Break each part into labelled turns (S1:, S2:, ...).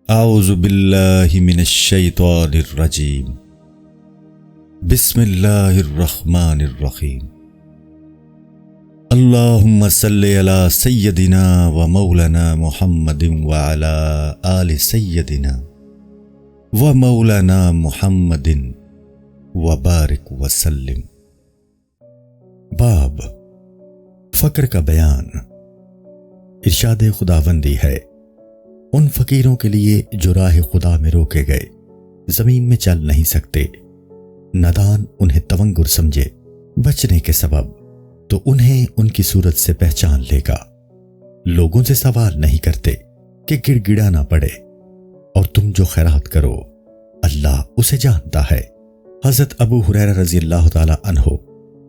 S1: اعوذ باللہ من الشیطان الرجیم بسم اللہ الرحمن الرحیم اللہم صلی علی سیدنا و مولانا محمد وعلی آل سیدنا و مولانا محمد وبارک وسلم۔ باب فقر کا بیان۔ ارشاد خداوندی ہے، ان فقیروں کے لیے جو راہ خدا میں روکے گئے، زمین میں چل نہیں سکتے، نادان انہیں تونگر سمجھے بچنے کے سبب تو انہیں ان کی صورت سے پہچان لے گا۔ لوگوں سے سوال نہیں کرتے کہ گڑ گڑانا پڑے، اور تم جو خیرات کرو اللہ اسے جانتا ہے۔ حضرت ابو ہریرہ رضی اللہ تعالی عنہ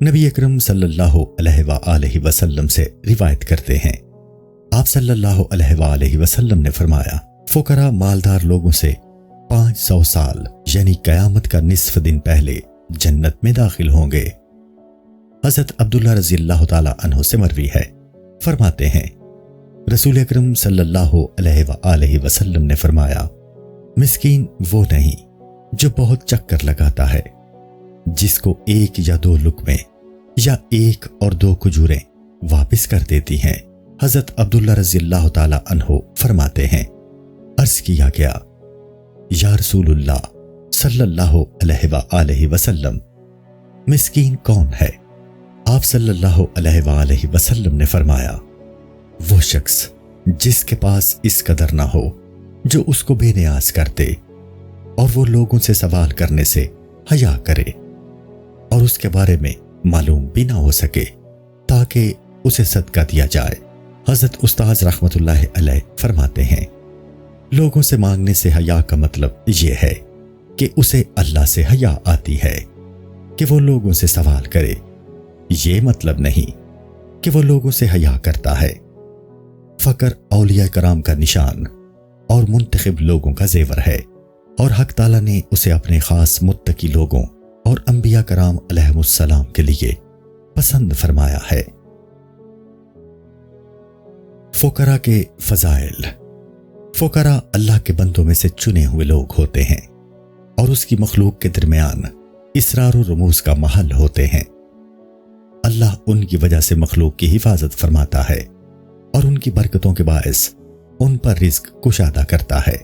S1: نبی اکرم صلی اللہ علیہ وآلہ وسلم سے روایت کرتے ہیں، آپ صلی اللہ علیہ وآلہ وسلم نے فرمایا، فقراء مالدار لوگوں سے 500 سال یعنی قیامت کا نصف دن پہلے جنت میں داخل ہوں گے۔ حضرت عبداللہ رضی اللہ تعالی عنہ سے مروی ہے، فرماتے ہیں رسول اکرم صلی اللہ علیہ وآلہ وسلم نے فرمایا، مسکین وہ نہیں جو بہت چکر لگاتا ہے، جس کو 1 یا 2 لقمے یا 1 اور 2 کھجوریں واپس کر دیتی ہیں۔ حضرت عبداللہ رضی اللہ تعالی عنہ فرماتے ہیں، عرض کیا گیا، یا رسول اللہ صلی اللہ علیہ وآلہ وسلم، مسکین کون ہے؟ آپ صلی اللہ علیہ وآلہ وسلم نے فرمایا، وہ شخص جس کے پاس اس قدر نہ ہو جو اس کو بے نیاز کر دے، اور وہ لوگوں سے سوال کرنے سے حیا کرے، اور اس کے بارے میں معلوم بھی نہ ہو سکے تاکہ اسے صدقہ دیا جائے۔ حضرت استاذ رحمت اللہ علیہ فرماتے ہیں، لوگوں سے مانگنے سے حیا کا مطلب یہ ہے کہ اسے اللہ سے حیا آتی ہے کہ وہ لوگوں سے سوال کرے، یہ مطلب نہیں کہ وہ لوگوں سے حیا کرتا ہے۔ فقر اولیاء کرام کا نشان اور منتخب لوگوں کا زیور ہے، اور حق تعالیٰ نے اسے اپنے خاص متقی لوگوں اور انبیاء کرام علیہ السلام کے لیے پسند فرمایا ہے۔ فقراء کے فضائل۔ فقراء اللہ کے بندوں میں سے چنے ہوئے لوگ ہوتے ہیں، اور اس کی مخلوق کے درمیان اسرار و رموز کا محل ہوتے ہیں۔ اللہ ان کی وجہ سے مخلوق کی حفاظت فرماتا ہے، اور ان کی برکتوں کے باعث ان پر رزق کشادہ کرتا ہے۔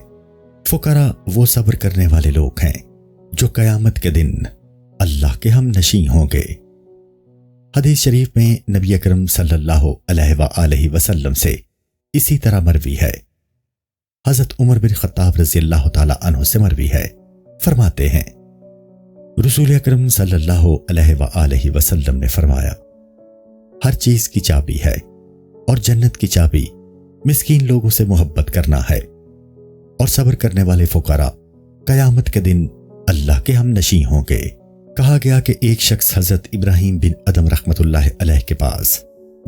S1: فقراء وہ صبر کرنے والے لوگ ہیں جو قیامت کے دن اللہ کے ہم نشیں ہوں گے۔ حدیث شریف میں نبی اکرم صلی اللہ علیہ وآلہ وسلم سے اسی طرح مروی ہے۔ حضرت عمر بن خطاب رضی اللہ تعالی عنہ سے مروی ہے، فرماتے ہیں رسول اکرم صلی اللہ علیہ وآلہ وسلم نے فرمایا، ہر چیز کی چابی ہے، اور جنت کی چابی مسکین لوگوں سے محبت کرنا ہے، اور صبر کرنے والے فقراء قیامت کے دن اللہ کے ہم نشیں ہوں گے۔ کہا گیا کہ ایک شخص حضرت ابراہیم بن ادم رحمت اللہ علیہ کے پاس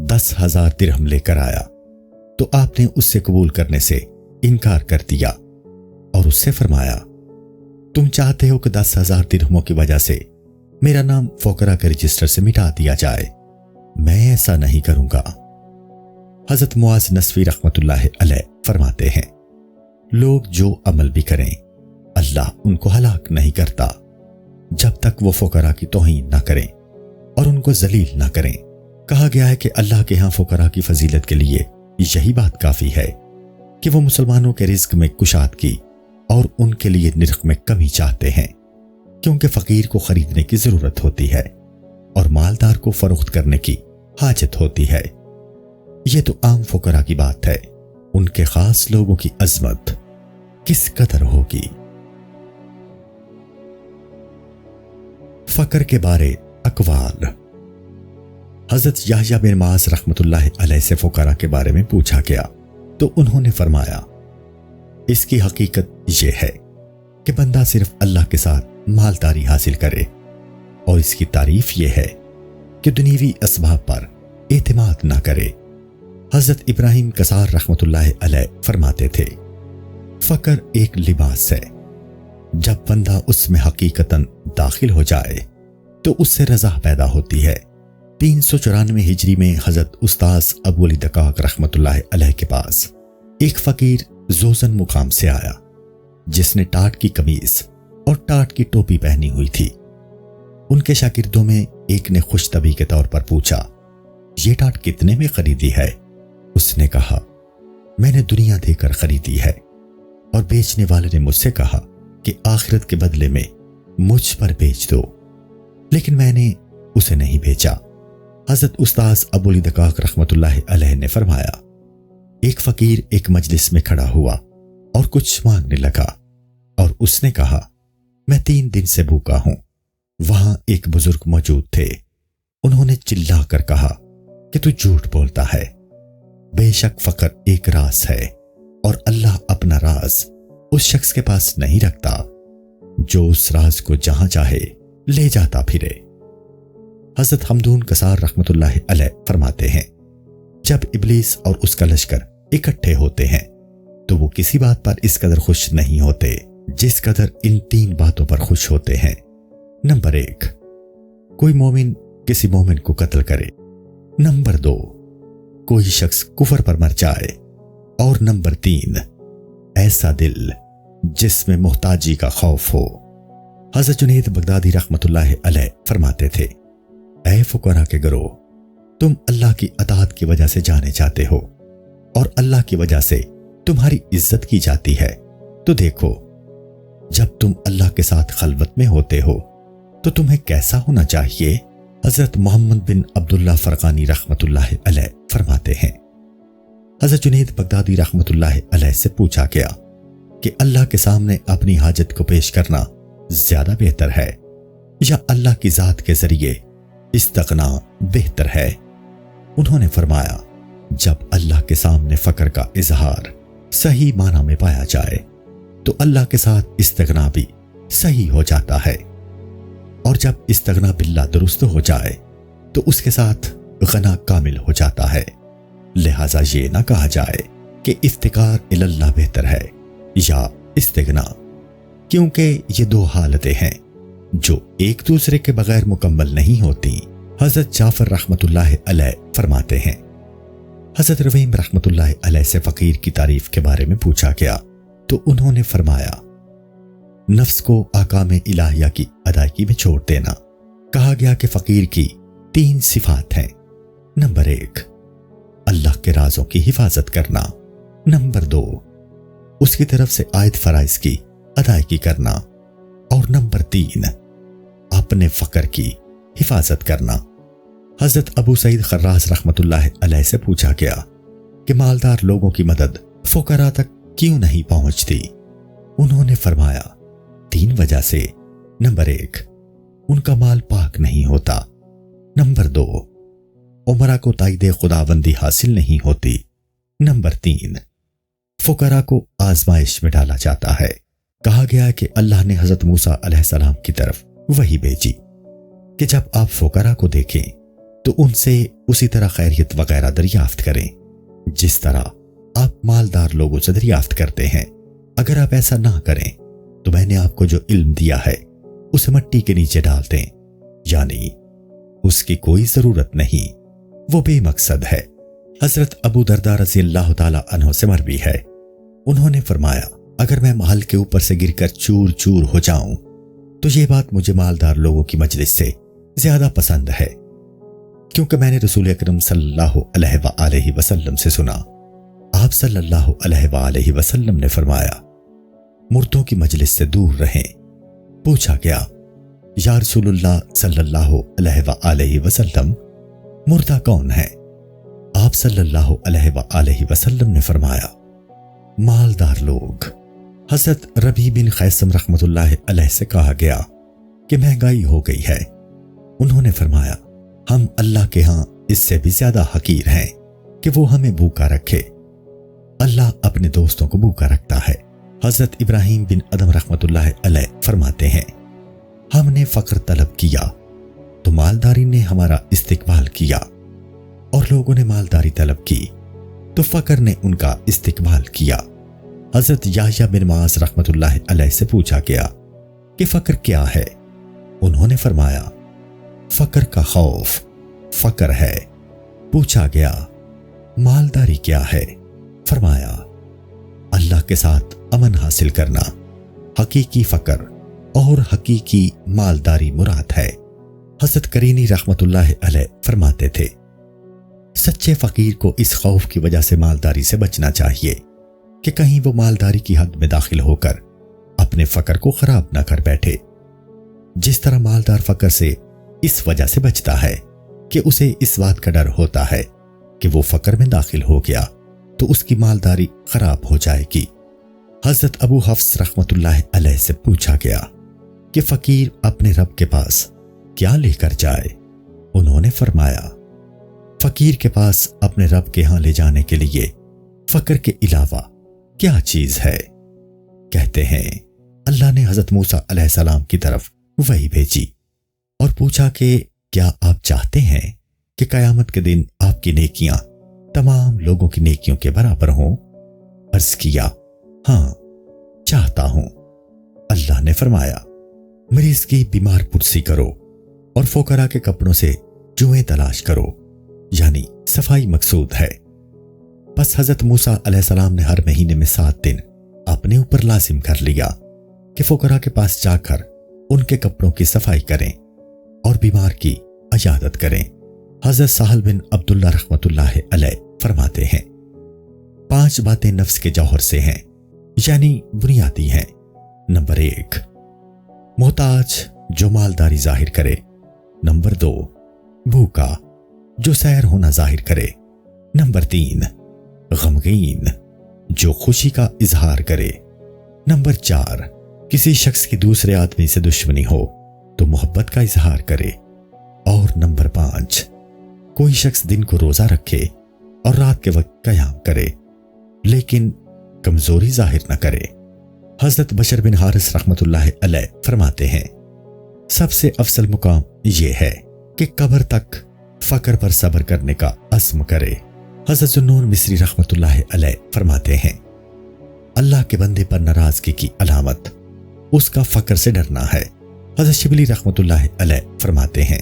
S1: 10,000 درہم لے کر آیا، تو آپ نے اس سے قبول کرنے سے انکار کر دیا، اور اس سے فرمایا، تم چاہتے ہو کہ 10,000 درہموں کی وجہ سے میرا نام فقراء کے رجسٹر سے مٹا دیا جائے، میں ایسا نہیں کروں گا۔ حضرت معاذ نصفی رحمت اللہ علیہ فرماتے ہیں، لوگ جو عمل بھی کریں اللہ ان کو ہلاک نہیں کرتا جب تک وہ فقراء کی توہین نہ کریں اور ان کو ذلیل نہ کریں۔ کہا گیا ہے کہ اللہ کے ہاں فقراء کی فضیلت کے لیے یہی بات کافی ہے کہ وہ مسلمانوں کے رزق میں کشادگی اور ان کے لیے نرخ میں کمی چاہتے ہیں، کیونکہ فقیر کو خریدنے کی ضرورت ہوتی ہے اور مالدار کو فروخت کرنے کی حاجت ہوتی ہے۔ یہ تو عام فقراء کی بات ہے، ان کے خاص لوگوں کی عظمت کس قدر ہوگی۔ فقر کے بارے اقوال۔ حضرت یحییٰ بن معاذ رحمت اللہ علیہ سے فقراء کے بارے میں پوچھا گیا تو انہوں نے فرمایا، اس کی حقیقت یہ ہے کہ بندہ صرف اللہ کے ساتھ مالداری حاصل کرے، اور اس کی تعریف یہ ہے کہ دنیوی اسباب پر اعتماد نہ کرے۔ حضرت ابراہیم کثار رحمت اللہ علیہ فرماتے تھے، فقر ایک لباس ہے، جب بندہ اس میں حقیقتاً داخل ہو جائے تو اس سے رضا پیدا ہوتی ہے۔ 394 ہجری میں حضرت استاذ ابو علی دقاق رحمت اللہ علیہ کے پاس ایک فقیر زوزن مقام سے آیا جس نے ٹاٹ کی قمیص اور ٹاٹ کی ٹوپی پہنی ہوئی تھی۔ ان کے شاگردوں میں ایک نے خوش طبع کے طور پر پوچھا، یہ ٹاٹ کتنے میں خریدی ہے؟ اس نے کہا، میں نے دنیا دے کر خریدی ہے۔ اور بیچنے والے نے مجھ سے کہا کہ آخرت کے بدلے میں مجھ پر بیچ دو، لیکن میں نے اسے نہیں بیچا۔ حضرت استاذ ابو علی دقاق رحمۃ اللہ علیہ نے فرمایا، ایک فقیر ایک مجلس میں کھڑا ہوا اور کچھ مانگنے لگا، اور اس نے کہا، میں 3 دن سے بھوکا ہوں۔ وہاں ایک بزرگ موجود تھے، انہوں نے چلا کر کہا کہ تو جھوٹ بولتا ہے، بے شک فقر ایک راز ہے، اور اللہ اپنا راز اس شخص کے پاس نہیں رکھتا جو اس راز کو جہاں چاہے لے جاتا پھرے۔ حضرت حمدون کسار رحمۃ اللہ علیہ فرماتے ہیں، جب ابلیس اور اس کا لشکر اکٹھے ہوتے ہیں تو وہ کسی بات پر اس قدر خوش نہیں ہوتے جس قدر ان 3 باتوں پر خوش ہوتے ہیں۔ نمبر 1، کوئی مومن کسی مومن کو قتل کرے۔ نمبر 2، کوئی شخص کفر پر مر جائے۔ اور نمبر 3، ایسا دل جس میں محتاجی کا خوف ہو۔ حضرت جنید بغدادی رحمۃ اللہ علیہ فرماتے تھے، اے فقراء کے گروہ، تم اللہ کی اطاعت کی وجہ سے جانے جاتے ہو اور اللہ کی وجہ سے تمہاری عزت کی جاتی ہے، تو دیکھو جب تم اللہ کے ساتھ خلوت میں ہوتے ہو تو تمہیں کیسا ہونا چاہیے۔ حضرت محمد بن عبداللہ فرقانی رحمۃ اللہ علیہ فرماتے ہیں، حضرت جنید بغدادی رحمۃ اللہ علیہ سے پوچھا گیا کہ اللہ کے سامنے اپنی حاجت کو پیش کرنا زیادہ بہتر ہے یا اللہ کی ذات کے ذریعے استغنا بہتر ہے؟ انہوں نے فرمایا، جب اللہ کے سامنے فقر کا اظہار صحیح معنی میں پایا جائے تو اللہ کے ساتھ استغنا بھی صحیح ہو جاتا ہے، اور جب استغنا باللہ درست ہو جائے تو اس کے ساتھ غنا کامل ہو جاتا ہے۔ لہٰذا یہ نہ کہا جائے کہ افتقار اللہ بہتر ہے یا استغنا، کیونکہ یہ 2 حالتیں ہیں جو ایک دوسرے کے بغیر مکمل نہیں ہوتی۔ حضرت جعفر رحمۃ اللہ علیہ فرماتے ہیں، حضرت رویم رحمۃ اللہ علیہ سے فقیر کی تعریف کے بارے میں پوچھا گیا تو انہوں نے فرمایا، نفس کو احکام الہیہ کی ادائیگی میں چھوڑ دینا۔ کہا گیا کہ فقیر کی 3 صفات ہیں۔ نمبر 1، اللہ کے رازوں کی حفاظت کرنا۔ نمبر 2، اس کی طرف سے عائد فرائض کی ادائیگی کرنا۔ اور نمبر 3، اپنے فقر کی حفاظت کرنا۔ حضرت ابو سعید خراز رحمۃ اللہ علیہ سے پوچھا گیا کہ مالدار لوگوں کی مدد فقراء تک کیوں نہیں پہنچتی؟ انہوں نے فرمایا، 3 وجہ سے۔ نمبر 1، ان کا مال پاک نہیں ہوتا۔ نمبر 2، عمرہ کو تائید خداوندی حاصل نہیں ہوتی۔ نمبر 3، فقراء کو آزمائش میں ڈالا جاتا ہے۔ کہا گیا کہ اللہ نے حضرت موسیٰ علیہ السلام کی طرف وحی بھیجی کہ جب آپ فقراء کو دیکھیں تو ان سے اسی طرح خیریت وغیرہ دریافت کریں جس طرح آپ مالدار لوگوں سے دریافت کرتے ہیں۔ اگر آپ ایسا نہ کریں تو میں نے آپ کو جو علم دیا ہے اسے مٹی کے نیچے ڈال دیں، یعنی اس کی کوئی ضرورت نہیں، وہ بے مقصد ہے۔ حضرت ابو درداء رضی اللہ تعالی عنہ سے مروی ہے، انہوں نے فرمایا، اگر میں محل کے اوپر سے گر کر چور چور ہو جاؤں تو یہ بات مجھے مالدار لوگوں کی مجلس سے زیادہ پسند ہے، کیونکہ میں نے رسول اکرم صلی اللہ علیہ وآلہ وسلم سے سنا۔ آپ صلی اللہ علیہ وآلہ وسلم نے فرمایا، مردوں کی مجلس سے دور رہیں۔ پوچھا گیا، یا رسول اللہ صلی اللہ علیہ وآلہ وسلم، مردہ کون ہے؟ آپ صلی اللہ علیہ وآلہ وسلم نے فرمایا، مالدار لوگ۔ حضرت ربیع بن خیثم رحمۃ اللہ علیہ سے کہا گیا کہ مہنگائی ہو گئی ہے۔ انہوں نے فرمایا، ہم اللہ کے ہاں اس سے بھی زیادہ حقیر ہیں کہ وہ ہمیں بھوکا رکھے، اللہ اپنے دوستوں کو بھوکا رکھتا ہے۔ حضرت ابراہیم بن ادم رحمۃ اللہ علیہ فرماتے ہیں، ہم نے فقر طلب کیا تو مالداری نے ہمارا استقبال کیا، اور لوگوں نے مالداری طلب کی تو فقر نے ان کا استقبال کیا۔ حضرت یحییٰ بن معاذ رحمۃ اللہ علیہ سے پوچھا گیا کہ فقر کیا ہے؟ انہوں نے فرمایا، فقر کا خوف فقر ہے۔ پوچھا گیا، مالداری کیا ہے؟ فرمایا، اللہ کے ساتھ امن حاصل کرنا۔ حقیقی فقر اور حقیقی مالداری مراد ہے۔ حضرت کرینی رحمت اللہ علیہ فرماتے تھے، سچے فقیر کو اس خوف کی وجہ سے مالداری سے بچنا چاہیے کہ کہیں وہ مالداری کی حد میں داخل ہو کر اپنے فقر کو خراب نہ کر بیٹھے۔ جس طرح مالدار فقر سے اس وجہ سے بچتا ہے کہ اسے اس بات کا ڈر ہوتا ہے کہ وہ فقر میں داخل ہو گیا تو اس کی مالداری خراب ہو جائے گی۔ حضرت ابو حفص رحمت اللہ علیہ سے پوچھا گیا کہ فقیر اپنے رب کے پاس کیا لے کر جائے؟ انہوں نے فرمایا، فقیر کے پاس اپنے رب کے ہاں لے جانے کے لیے فقر کے علاوہ کیا چیز ہے؟ کہتے ہیں اللہ نے حضرت موسیٰ علیہ السلام کی طرف وحی بھیجی اور پوچھا کہ کیا آپ چاہتے ہیں کہ قیامت کے دن آپ کی نیکیاں تمام لوگوں کی نیکیوں کے برابر ہوں؟ عرض کیا، ہاں چاہتا ہوں۔ اللہ نے فرمایا، مریض کی بیمار پرسی کرو اور فقراء کے کپڑوں سے جوئیں تلاش کرو، یعنی صفائی مقصود ہے۔ بس حضرت موسیٰ علیہ السلام نے ہر مہینے میں 7 دن اپنے اوپر لازم کر لیا کہ فقراء کے پاس جا کر ان کے کپڑوں کی صفائی کریں اور بیمار کی عیادت کریں۔ حضرت سہل بن عبداللہ رحمت اللہ علیہ فرماتے ہیں، 5 باتیں نفس کے جوہر سے ہیں، یعنی بنیادی ہیں۔ نمبر 1، محتاج جو مالداری ظاہر کرے۔ نمبر 2، بھوکا جو سیر ہونا ظاہر کرے۔ نمبر 3، غمگین جو خوشی کا اظہار کرے۔ نمبر 4، کسی شخص کی دوسرے آدمی سے دشمنی ہو تو محبت کا اظہار کرے۔ اور نمبر 5، کوئی شخص دن کو روزہ رکھے اور رات کے وقت قیام کرے لیکن کمزوری ظاہر نہ کرے۔ حضرت بشر بن حارث رحمت اللہ علیہ فرماتے ہیں، سب سے افضل مقام یہ ہے کہ قبر تک فقر پر صبر کرنے کا عزم کرے۔ حضرت ذوالنون مصری رحمت اللہ علیہ فرماتے ہیں، اللہ کے بندے پر ناراضگی کی علامت اس کا فقر سے ڈرنا ہے۔ حضرت شبلی رحمت اللہ علیہ فرماتے ہیں،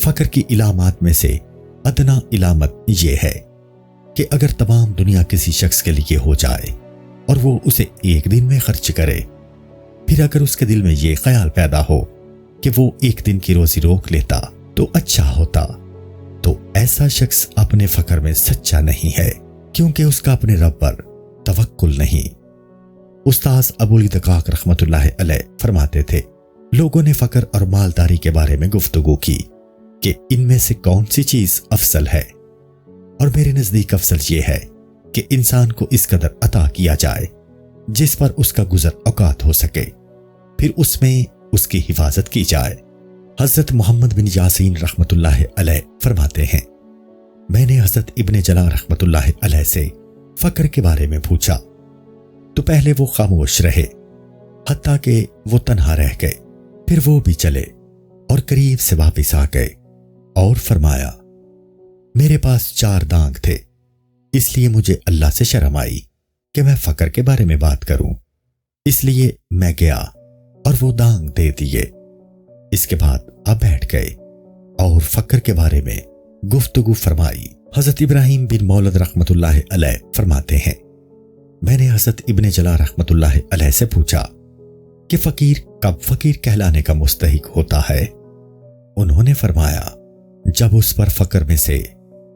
S1: فقر کی علامات میں سے ادنا علامت یہ ہے کہ اگر تمام دنیا کسی شخص کے لیے ہو جائے اور وہ اسے ایک دن میں خرچ کرے، پھر اگر اس کے دل میں یہ خیال پیدا ہو کہ وہ ایک دن کی روزی روک لیتا تو اچھا ہوتا، تو ایسا شخص اپنے فقر میں سچا نہیں ہے، کیونکہ اس کا اپنے رب پر توکل نہیں۔ استاذ ابو علی دقاق رحمت اللہ علیہ فرماتے تھے، لوگوں نے فقر اور مالداری کے بارے میں گفتگو کی کہ ان میں سے کون سی چیز افضل ہے، اور میرے نزدیک افضل یہ ہے کہ انسان کو اس قدر عطا کیا جائے جس پر اس کا گزر اوقات ہو سکے، پھر اس میں اس کی حفاظت کی جائے۔ حضرت محمد بن یاسین رحمت اللہ علیہ فرماتے ہیں، میں نے حضرت ابن جلا رحمت اللہ علیہ سے فقر کے بارے میں پوچھا تو پہلے وہ خاموش رہے حتیٰ کہ وہ تنہا رہ گئے، پھر وہ بھی چلے اور قریب سے واپس آ گئے اور فرمایا، میرے پاس 4 دانگ تھے، اس لیے مجھے اللہ سے شرم آئی کہ میں فقر کے بارے میں بات کروں، اس لیے میں گیا اور وہ دانگ دے دیے۔ اس کے بعد آپ بیٹھ گئے اور فقر کے بارے میں گفتگو فرمائی۔ حضرت ابراہیم بن مولد رحمت اللہ علیہ فرماتے ہیں، میں نے حضرت ابن جلا رحمت اللہ علیہ سے پوچھا کہ فقیر کب فقیر کہلانے کا مستحق ہوتا ہے؟ انہوں نے فرمایا، جب اس پر فقر میں سے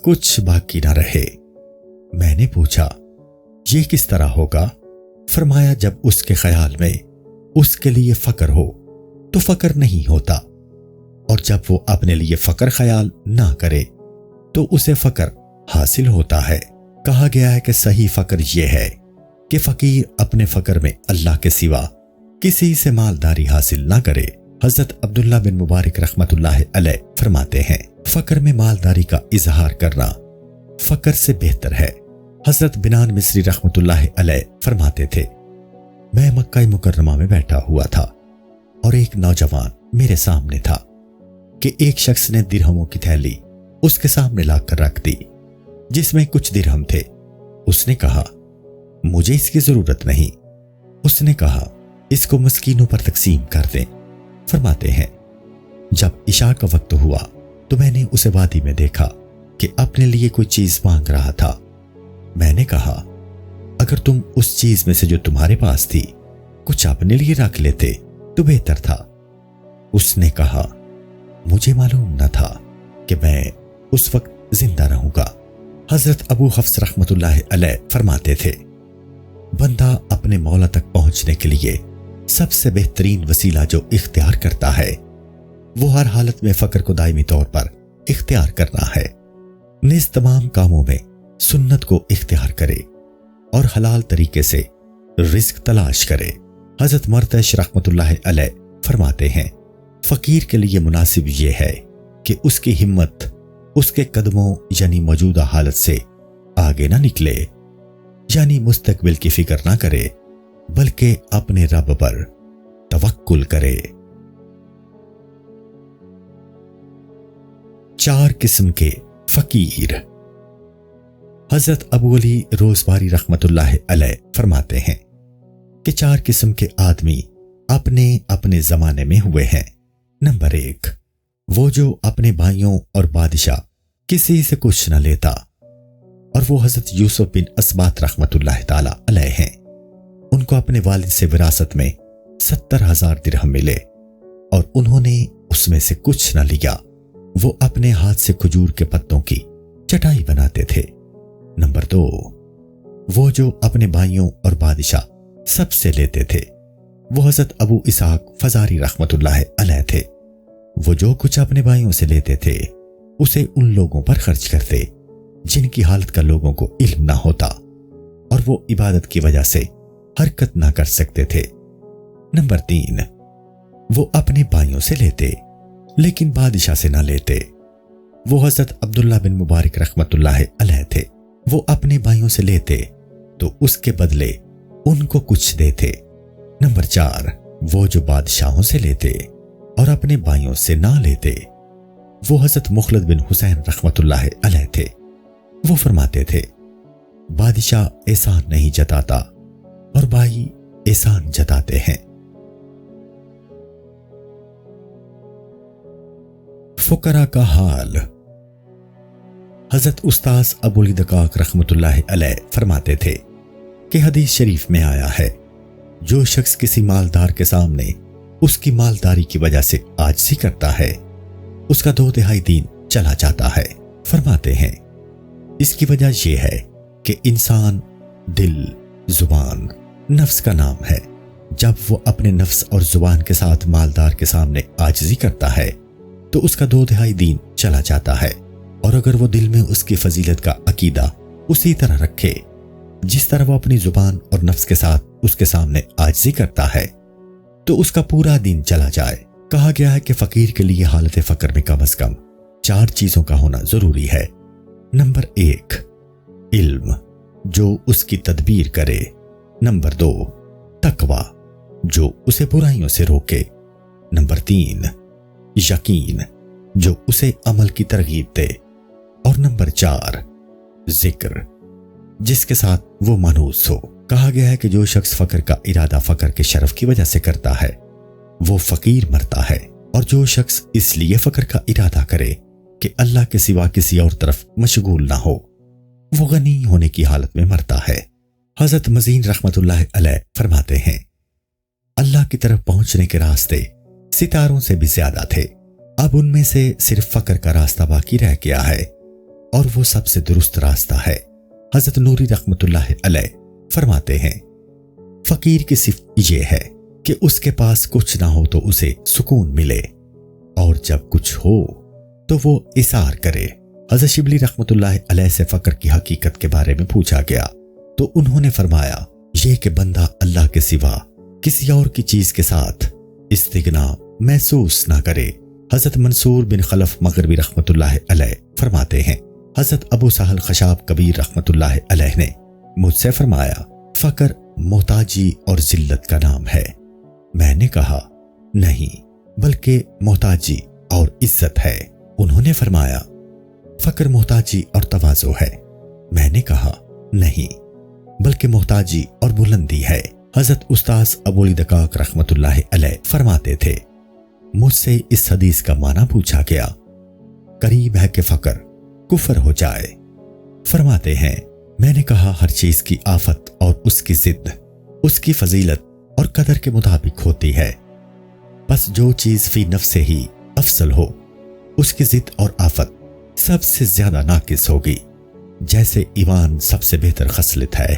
S1: کچھ باقی نہ رہے۔ میں نے پوچھا، یہ کس طرح ہوگا؟ فرمایا، جب اس کے خیال میں اس کے لیے فقر ہو تو فقر نہیں ہوتا، اور جب وہ اپنے لیے فقر خیال نہ کرے تو اسے فقر حاصل ہوتا ہے۔ کہا گیا ہے کہ صحیح فقر یہ ہے کہ فقیر اپنے فقر میں اللہ کے سوا کسی سے مالداری حاصل نہ کرے۔ حضرت عبداللہ بن مبارک رحمت اللہ علیہ فرماتے ہیں، فقر میں مالداری کا اظہار کرنا فقر سے بہتر ہے۔ حضرت بنان مصری رحمت اللہ علیہ فرماتے تھے، میں مکہ مکرمہ میں بیٹھا ہوا تھا اور ایک نوجوان میرے سامنے تھا کہ ایک شخص نے درہموں کی تھیلی اس کے سامنے لا کر رکھ دی جس میں کچھ درہم تھے۔ اس نے کہا، مجھے اس کی ضرورت نہیں۔ اس نے کہا، اس کو مسکینوں پر تقسیم کر دیں۔ فرماتے ہیں، جب عشاء کا وقت ہوا تو میں نے اسے وادی میں دیکھا کہ اپنے لیے کوئی چیز مانگ رہا تھا۔ میں نے کہا، اگر تم اس چیز میں سے جو تمہارے پاس تھی کچھ اپنے لیے رکھ لیتے تو بہتر تھا۔ اس نے کہا، مجھے معلوم نہ تھا کہ میں اس وقت زندہ رہوں گا۔ حضرت ابو حفص رحمۃ اللہ علیہ فرماتے تھے، بندہ اپنے مولا تک پہنچنے کے لیے سب سے بہترین وسیلہ جو اختیار کرتا ہے وہ ہر حالت میں فقر کو دائمی طور پر اختیار کرنا ہے۔ نیز تمام کاموں میں سنت کو اختیار کرے اور حلال طریقے سے رزق تلاش کرے۔ حضرت مرتش رحمۃ اللہ علیہ فرماتے ہیں، فقیر کے لیے مناسب یہ ہے کہ اس کی ہمت اس کے قدموں یعنی موجودہ حالت سے آگے نہ نکلے، یعنی مستقبل کی فکر نہ کرے بلکہ اپنے رب پر توکل کرے۔ 4 قسم کے فقیر۔ حضرت ابو علی روزباری رحمۃ اللہ علیہ فرماتے ہیں کہ 4 قسم کے آدمی اپنے اپنے زمانے میں ہوئے ہیں۔ نمبر 1، وہ جو اپنے بھائیوں اور بادشاہ کسی سے کچھ نہ لیتا، اور وہ حضرت یوسف بن اسبات رحمۃ اللہ تعالی علیہ ہیں۔ ان کو اپنے والد سے وراثت میں 70,000 درہم ملے اور انہوں نے اس میں سے کچھ نہ لیا۔ وہ اپنے ہاتھ سے کھجور کے پتوں کی چٹائی بناتے تھے۔ نمبر 2، وہ جو اپنے بھائیوں اور بادشاہ سب سے لیتے تھے، وہ حضرت ابو اسحاق فزاری رحمۃ اللہ علیہ تھے۔ وہ جو کچھ اپنے بھائیوں سے لیتے تھے اسے ان لوگوں پر خرچ کرتے جن کی حالت کا لوگوں کو علم نہ ہوتا اور وہ عبادت کی وجہ سے حرکت نہ کر سکتے تھے۔ نمبر 3، وہ اپنے بھائیوں سے لیتے لیکن بادشاہ سے نہ لیتے۔ وہ حضرت عبداللہ بن مبارک رحمۃ اللہ علیہ تھے۔ وہ اپنے بھائیوں سے لیتے تو اس کے بدلے ان کو کچھ دیتے۔ نمبر 4، وہ جو بادشاہوں سے لیتے اور اپنے بھائیوں سے نہ لیتے، وہ حضرت مخلد بن حسین رحمۃ اللہ علیہ تھے۔ وہ فرماتے تھے، بادشاہ احسان نہیں جتاتا اور بھائی احسان جتاتے ہیں۔ فقراء کا حال۔ حضرت استاذ ابو علی دقاق رحمۃ اللہ علیہ فرماتے تھے کہ حدیث شریف میں آیا ہے، جو شخص کسی مالدار کے سامنے اس کی مالداری کی وجہ سے عاجزی کرتا ہے اس کا 2/3 دین چلا جاتا ہے۔ فرماتے ہیں، اس کی وجہ یہ ہے کہ انسان دل، زبان، نفس کا نام ہے۔ جب وہ اپنے نفس اور زبان کے ساتھ مالدار کے سامنے عاجزی کرتا ہے تو اس کا 2/3 دین چلا جاتا ہے، اور اگر وہ دل میں اس کی فضیلت کا عقیدہ اسی طرح رکھے جس طرح وہ اپنی زبان اور نفس کے ساتھ اس کے سامنے عاجزی کرتا ہے تو اس کا پورا دین چلا جائے۔ کہا گیا ہے کہ فقیر کے لیے حالت فقر میں کم از کم 4 چیزوں کا ہونا ضروری ہے۔ نمبر 1، علم جو اس کی تدبیر کرے۔ نمبر 2، تقوی جو اسے برائیوں سے روکے۔ نمبر 3، یقین جو اسے عمل کی ترغیب دے۔ اور نمبر 4، ذکر جس کے ساتھ وہ مانوس ہو۔ کہا گیا ہے کہ جو شخص فقر کا ارادہ فقر کے شرف کی وجہ سے کرتا ہے وہ فقیر مرتا ہے، اور جو شخص اس لیے فقر کا ارادہ کرے کہ اللہ کے سوا کسی اور طرف مشغول نہ ہو وہ غنی ہونے کی حالت میں مرتا ہے۔ حضرت مزین رحمت اللہ علیہ فرماتے ہیں، اللہ کی طرف پہنچنے کے راستے ستاروں سے بھی زیادہ تھے، اب ان میں سے صرف فقر کا راستہ باقی رہ گیا ہے اور وہ سب سے درست راستہ ہے۔ حضرت نوری رحمت اللہ علیہ فرماتے ہیں، فقیر کی صفت یہ ہے کہ اس کے پاس کچھ نہ ہو تو اسے سکون ملے، اور جب کچھ ہو تو وہ اثار کرے۔ حضرت شبلی رحمت اللہ علیہ سے فقر کی حقیقت کے بارے میں پوچھا گیا تو انہوں نے فرمایا، یہ کہ بندہ اللہ کے سوا کسی اور کی چیز کے ساتھ استغنا محسوس نہ کرے۔ حضرت منصور بن خلف مغربی رحمت اللہ علیہ فرماتے ہیں، حضرت ابو سہل خشاب کبیر رحمت اللہ علیہ نے مجھ سے فرمایا، فقر محتاجی اور ذلت کا نام ہے۔ میں نے کہا، نہیں بلکہ محتاجی اور عزت ہے۔ انہوں نے فرمایا، فقر محتاجی اور تواضع ہے۔ میں نے کہا، نہیں بلکہ محتاجی اور بلندی ہے۔ حضرت استاذ ابو علی دقاق رحمت اللہ علیہ فرماتے تھے، مجھ سے اس حدیث کا معنی پوچھا گیا، قریب ہے کہ فقر کفر ہو جائے۔ فرماتے ہیں، میں نے کہا، ہر چیز کی آفت اور اس کی ضد، اس کی فضیلت اور قدر کے مطابق ہوتی ہے۔ بس جو چیز فی نفس سے ہی افضل ہو اس کی ضد اور آفت سب سے زیادہ ناقص ہوگی۔ جیسے ایمان سب سے بہتر خصلت ہے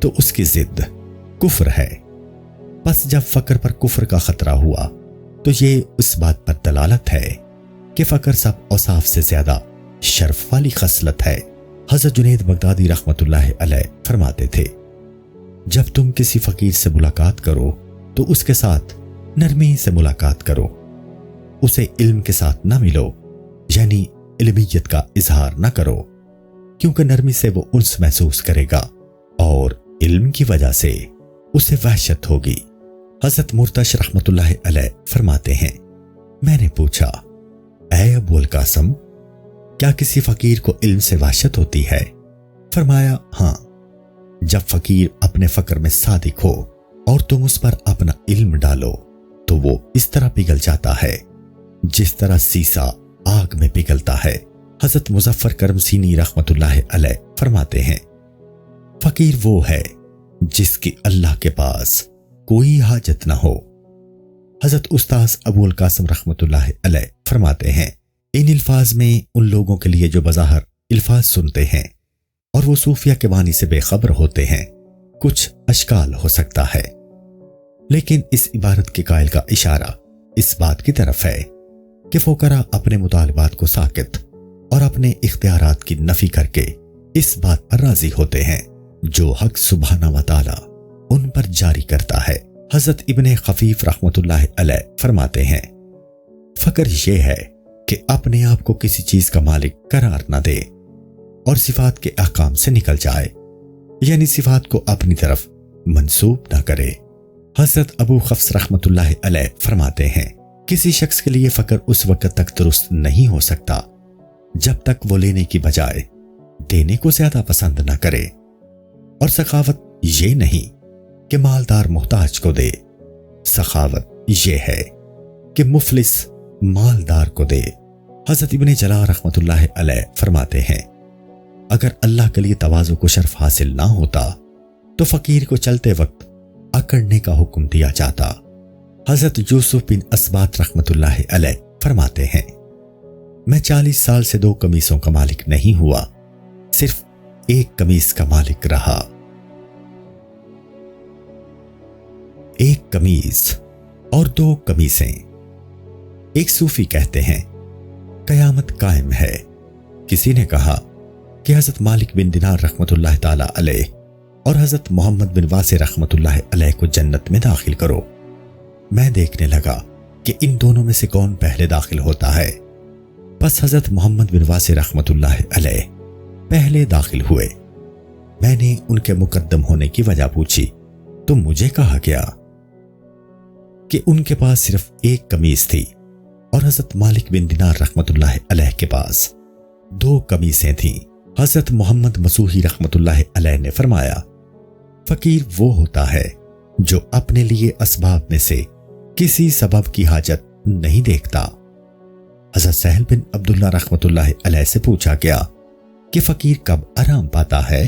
S1: تو اس کی ضد کفر ہے۔ بس جب فقر پر کفر کا خطرہ ہوا تو یہ اس بات پر دلالت ہے کہ فقر سب اوصاف سے زیادہ شرف والی خصلت ہے۔ حضرت جنید بغدادی رحمت اللہ علیہ فرماتے تھے، جب تم کسی فقیر سے ملاقات کرو تو اس کے ساتھ نرمی سے ملاقات کرو، اسے علم کے ساتھ نہ ملو، یعنی علمیت کا اظہار نہ کرو، کیونکہ نرمی سے وہ انس محسوس کرے گا اور علم کی وجہ سے اسے وحشت ہوگی۔ حضرت مرتش رحمت اللہ علیہ فرماتے ہیں، میں نے پوچھا، اے ابو القاسم، کیا کسی فقیر کو علم سے وحشت ہوتی ہے؟ فرمایا، ہاں، جب فقیر اپنے فقر میں صادق ہو اور تم اس پر اپنا علم ڈالو تو وہ اس طرح پگھل جاتا ہے جس طرح سیسا آگ میں پگھلتا ہے۔ حضرت مظفر کرم سینی رحمت اللہ علیہ فرماتے ہیں، فقیر وہ ہے جس کی اللہ کے پاس کوئی حاجت نہ ہو۔ حضرت استاذ ابو القاسم رحمت اللہ علیہ فرماتے ہیں، ان الفاظ میں ان لوگوں کے لیے جو بظاہر الفاظ سنتے ہیں اور وہ صوفیہ کے معنی سے بے خبر ہوتے ہیں کچھ اشکال ہو سکتا ہے، لیکن اس عبارت کے قائل کا اشارہ اس بات کی طرف ہے کہ فقراء اپنے مطالبات کو ساکت اور اپنے اختیارات کی نفی کر کے اس بات پر راضی ہوتے ہیں جو حق سبحانہ و تعالی ان پر جاری کرتا ہے۔ حضرت ابن خفیف رحمت اللہ علیہ فرماتے ہیں، فقر یہ ہے کہ اپنے آپ کو کسی چیز کا مالک قرار نہ دے اور صفات کے احکام سے نکل جائے، یعنی صفات کو اپنی طرف منسوب نہ کرے۔ حضرت ابو حفص رحمت اللہ علیہ فرماتے ہیں، کسی شخص کے لیے فقر اس وقت تک درست نہیں ہو سکتا جب تک وہ لینے کی بجائے دینے کو زیادہ پسند نہ کرے، اور سخاوت یہ نہیں کہ مالدار محتاج کو دے، سخاوت یہ ہے کہ مفلس مالدار کو دے۔ حضرت ابن جلا رحمت اللہ علیہ فرماتے ہیں، اگر اللہ کے لیے تواضع کو شرف حاصل نہ ہوتا تو فقیر کو چلتے وقت اکڑنے کا حکم دیا جاتا۔ حضرت یوسف بن اسبات رحمت اللہ علیہ فرماتے ہیں، میں 40 سال سے 2 قمیصوں کا مالک نہیں ہوا، صرف ایک قمیص کا مالک رہا۔ ایک قمیص اور 2 قمیصیں۔ ایک صوفی کہتے ہیں، قیامت قائم ہے۔ کسی نے کہا کہ حضرت مالک بن دینار رحمت اللہ تعالی علیہ اور حضرت محمد بن واسع رحمت اللہ علیہ کو جنت میں داخل کرو۔ میں دیکھنے لگا کہ ان دونوں میں سے کون پہلے داخل ہوتا ہے۔ بس حضرت محمد بن واسع رحمت اللہ علیہ پہلے داخل ہوئے۔ میں نے ان کے مقدم ہونے کی وجہ پوچھی تو مجھے کہا گیا کہ ان کے پاس صرف ایک قمیص تھی اور حضرت مالک بن دینار رحمت اللہ علیہ کے پاس 2 قمیصیں تھیں۔ حضرت محمد مسوحی رحمت اللہ علیہ نے فرمایا، فقیر وہ ہوتا ہے جو اپنے لیے اسباب میں سے کسی سبب کی حاجت نہیں دیکھتا۔ حضرت سہل بن عبداللہ رحمت اللہ علیہ سے پوچھا گیا کہ فقیر کب آرام پاتا ہے؟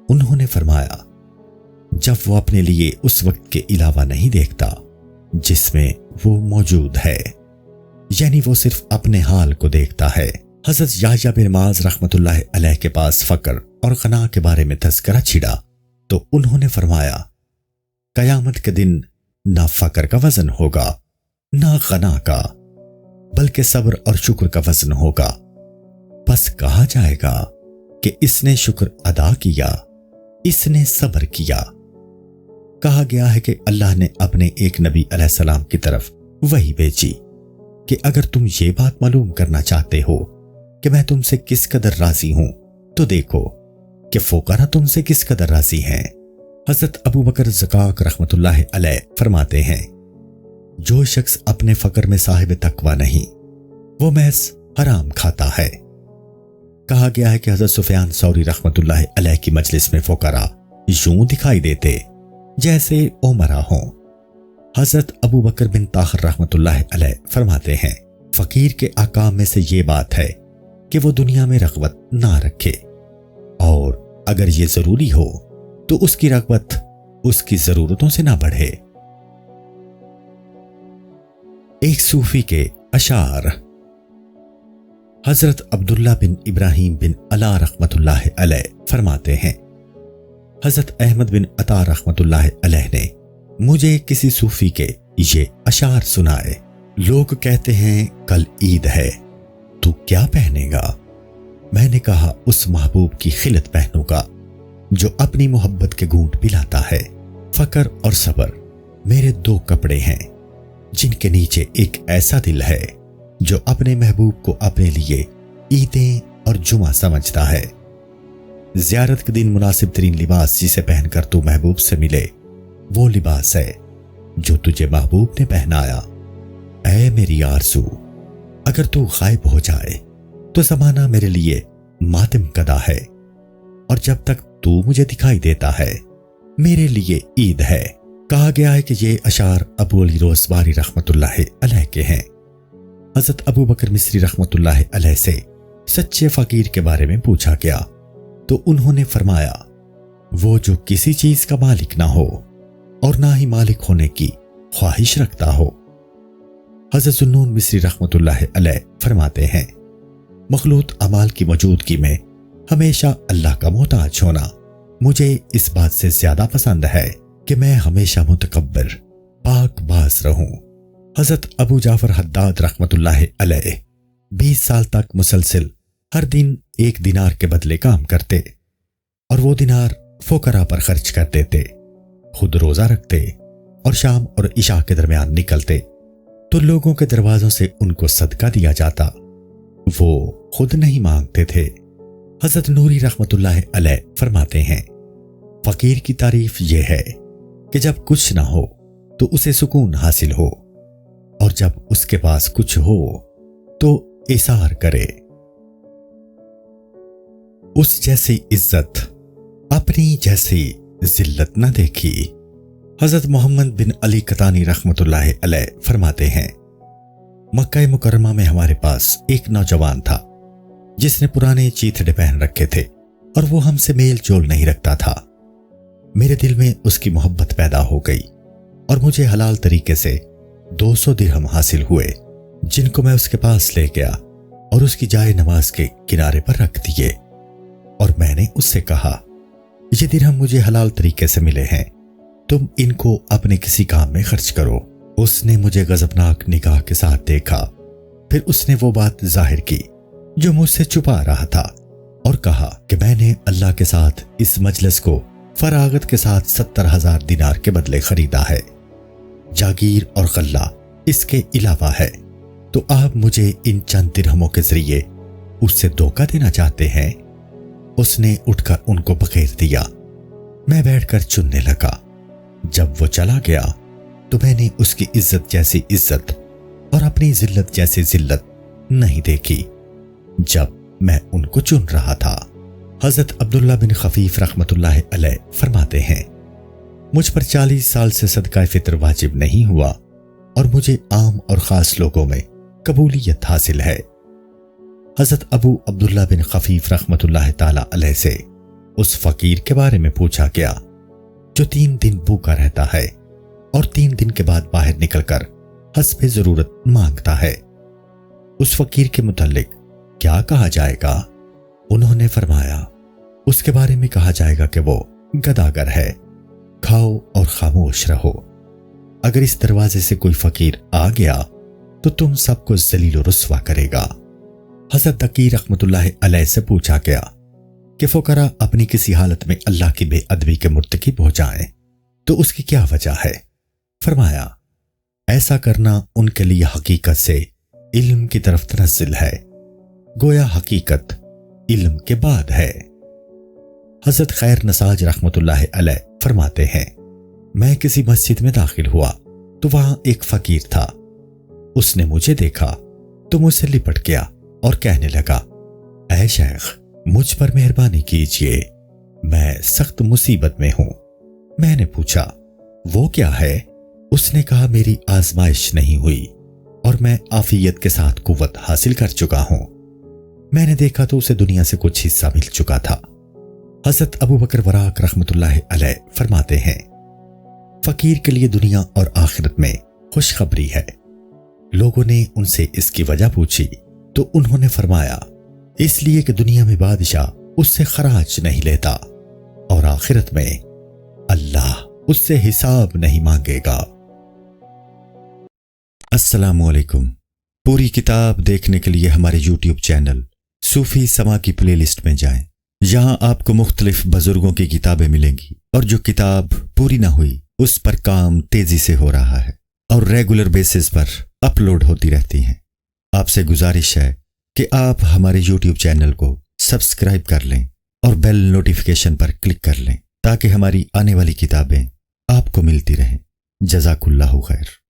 S1: انہوں نے فرمایا، جب وہ اپنے لیے اس وقت کے علاوہ نہیں دیکھتا جس میں وہ موجود ہے، یعنی وہ صرف اپنے حال کو دیکھتا ہے۔ حضرت یحییٰ بن معاذ رحمت اللہ علیہ کے پاس فقر اور غنا کے بارے میں تذکرہ چھڑا تو انہوں نے فرمایا، قیامت کے دن نہ فقر کا وزن ہوگا نہ غنا کا، بلکہ صبر اور شکر کا وزن ہوگا۔ بس کہا جائے گا کہ اس نے شکر ادا کیا، اس نے صبر کیا۔ کہا گیا ہے کہ اللہ نے اپنے ایک نبی علیہ السلام کی طرف وحی بھیجی کہ اگر تم یہ بات معلوم کرنا چاہتے ہو کہ میں تم سے کس قدر راضی ہوں تو دیکھو کہ فقراء تم سے کس قدر راضی ہیں۔ حضرت ابو بکر زکاک رحمت اللہ علیہ فرماتے ہیں، جو شخص اپنے فقر میں صاحب تقوی نہیں وہ محض حرام کھاتا ہے۔ کہا گیا ہے کہ حضرت سفیان ثوری رحمت اللہ علیہ کی مجلس میں فقراء یوں دکھائی دیتے جیسے عمرہ ہوں۔ حضرت ابو بکر بن طاہر رحمت اللہ علیہ فرماتے ہیں، فقیر کے احکام میں سے یہ بات ہے کہ وہ دنیا میں رغبت نہ رکھے، اور اگر یہ ضروری ہو تو اس کی رغبت اس کی ضرورتوں سے نہ بڑھے۔ ایک صوفی کے اشعار۔ حضرت عبداللہ بن ابراہیم بن علا رحمۃ اللہ علیہ فرماتے ہیں، حضرت احمد بن عطا رحمۃ اللہ علیہ نے مجھے کسی صوفی کے یہ اشعار سنائے۔ لوگ کہتے ہیں کل عید ہے، تو کیا پہنے گا؟ میں نے کہا اس محبوب کی خلت پہنوں گا جو اپنی محبت کے گھونٹ پلاتا ہے۔ فقر اور صبر میرے دو کپڑے ہیں جن کے نیچے ایک ایسا دل ہے جو اپنے محبوب کو اپنے لیے عیدیں اور جمعہ سمجھتا ہے۔ زیارت کے دن مناسب ترین لباس جسے پہن کر تو محبوب سے ملے وہ لباس ہے جو تجھے محبوب نے پہنایا۔ اے میری آرزو، اگر تو غائب ہو جائے تو زمانہ میرے لیے ماتم کدا ہے، اور جب تک تو مجھے دکھائی دیتا ہے میرے لیے عید ہے۔ کہا گیا ہے کہ یہ اشعار ابو علی روزباری رحمت اللہ علیہ کے ہیں۔ حضرت ابو بکر مصری رحمت اللہ علیہ سے سچے فقیر کے بارے میں پوچھا گیا تو انہوں نے فرمایا، وہ جو کسی چیز کا مالک نہ ہو اور نہ ہی مالک ہونے کی خواہش رکھتا ہو۔ حضرت ذوالنون مصری رحمت اللہ علیہ فرماتے ہیں، مخلوط اعمال کی موجودگی میں ہمیشہ اللہ کا محتاج ہونا مجھے اس بات سے زیادہ پسند ہے کہ میں ہمیشہ متکبر پاک باز رہوں۔ حضرت ابو جعفر حداد رحمت اللہ علیہ 20 سال تک مسلسل ہر دن 1 دینار کے بدلے کام کرتے اور وہ دینار فقراء پر خرچ کر دیتے، خود روزہ رکھتے اور شام اور عشاء کے درمیان نکلتے تو لوگوں کے دروازوں سے ان کو صدقہ دیا جاتا، وہ خود نہیں مانگتے تھے۔ حضرت نوری رحمت اللہ علیہ فرماتے ہیں، فقیر کی تعریف یہ ہے کہ جب کچھ نہ ہو تو اسے سکون حاصل ہو، اور جب اس کے پاس کچھ ہو تو ایثار کرے۔ اس جیسی عزت اپنی جیسی ذلت نہ دیکھی۔ حضرت محمد بن علی قطانی رحمت اللہ علیہ فرماتے ہیں، مکہ مکرمہ میں ہمارے پاس ایک نوجوان تھا جس نے پرانے چیتھڑے پہن رکھے تھے اور وہ ہم سے میل جول نہیں رکھتا تھا۔ میرے دل میں اس کی محبت پیدا ہو گئی اور مجھے حلال طریقے سے 200 درہم حاصل ہوئے، جن کو میں اس کے پاس لے گیا اور اس کی جائے نماز کے کنارے پر رکھ دیے، اور میں نے اس سے کہا، یہ درہم مجھے حلال طریقے سے ملے ہیں، تم ان کو اپنے کسی کام میں خرچ کرو۔ اس نے مجھے غضبناک نگاہ کے ساتھ دیکھا، پھر اس نے وہ بات ظاہر کی جو مجھ سے چھپا رہا تھا اور کہا کہ میں نے اللہ کے ساتھ اس مجلس کو فراغت کے ساتھ 70,000 دینار کے بدلے خریدا ہے، جاگیر اور غلہ اس کے علاوہ ہے، تو آپ مجھے ان چند درہموں کے ذریعے اس سے دھوکہ دینا چاہتے ہیں؟ اس نے اٹھ کر ان کو بخیر دیا۔ میں بیٹھ کر چننے لگا۔ جب وہ چلا گیا تو میں نے اس کی عزت جیسی عزت اور اپنی ذلت جیسی ذلت نہیں دیکھی جب میں ان کو چن رہا تھا۔ حضرت عبداللہ بن خفیف رحمت اللہ علیہ فرماتے ہیں، مجھ پر 40 سال سے صدقہ فطر واجب نہیں ہوا اور مجھے عام اور خاص لوگوں میں قبولیت حاصل ہے۔ حضرت ابو عبداللہ بن خفیف رحمت اللہ تعالی علیہ سے اس فقیر کے بارے میں پوچھا گیا جو 3 دن بھوکا رہتا ہے اور 3 دن کے بعد باہر نکل کر حسب ضرورت مانگتا ہے۔ اس فقیر کے متعلق کیا کہا جائے گا؟ انہوں نے فرمایا، اس کے بارے میں کہا جائے گا کہ وہ گداگر ہے، کھاؤ اور خاموش رہو۔ اگر اس دروازے سے کوئی فقیر آ گیا تو تم سب کو ذلیل و رسوا کرے گا۔ حضرت دکی رحمت اللہ علیہ سے پوچھا گیا کہ فقراء اپنی کسی حالت میں اللہ کی بے ادبی کے مرتکب ہو جائیں تو اس کی کیا وجہ ہے؟ فرمایا، ایسا کرنا ان کے لیے حقیقت سے علم کی طرف تنزل ہے، گویا حقیقت علم کے بعد ہے۔ حضرت خیر نساج رحمت اللہ علیہ فرماتے ہیں، میں کسی مسجد میں داخل ہوا تو وہاں ایک فقیر تھا۔ اس نے مجھے دیکھا تو مجھ سے لپٹ گیا اور کہنے لگا، اے شیخ، مجھ پر مہربانی کیجئے، میں سخت مصیبت میں ہوں۔ میں نے پوچھا، وہ کیا ہے؟ اس نے کہا، میری آزمائش نہیں ہوئی اور میں عافیت کے ساتھ قوت حاصل کر چکا ہوں۔ میں نے دیکھا تو اسے دنیا سے کچھ حصہ مل چکا تھا۔ حضرت ابو بکر وراق رحمت اللہ علیہ فرماتے ہیں، فقیر کے لیے دنیا اور آخرت میں خوشخبری ہے لوگوں نے ان سے اس کی وجہ پوچھی تو انہوں نے فرمایا اس لیے کہ دنیا میں بادشاہ اس سے خراج نہیں لیتا اور آخرت میں اللہ اس سے حساب نہیں مانگے گا۔ السلام علیکم۔ پوری کتاب دیکھنے کے لیے ہمارے یوٹیوب چینل صوفی سما کی پلے لسٹ میں جائیں۔ یہاں آپ کو مختلف بزرگوں کی کتابیں ملیں گی، اور جو کتاب پوری نہ ہوئی اس پر کام تیزی سے ہو رہا ہے اور ریگولر بیسس پر اپلوڈ ہوتی رہتی ہیں۔ آپ سے گزارش ہے کہ آپ ہمارے یوٹیوب چینل کو سبسکرائب کر لیں اور بیل نوٹیفیکیشن پر کلک کر لیں تاکہ ہماری آنے والی کتابیں آپ کو ملتی رہیں۔ جزاک اللہ خیر۔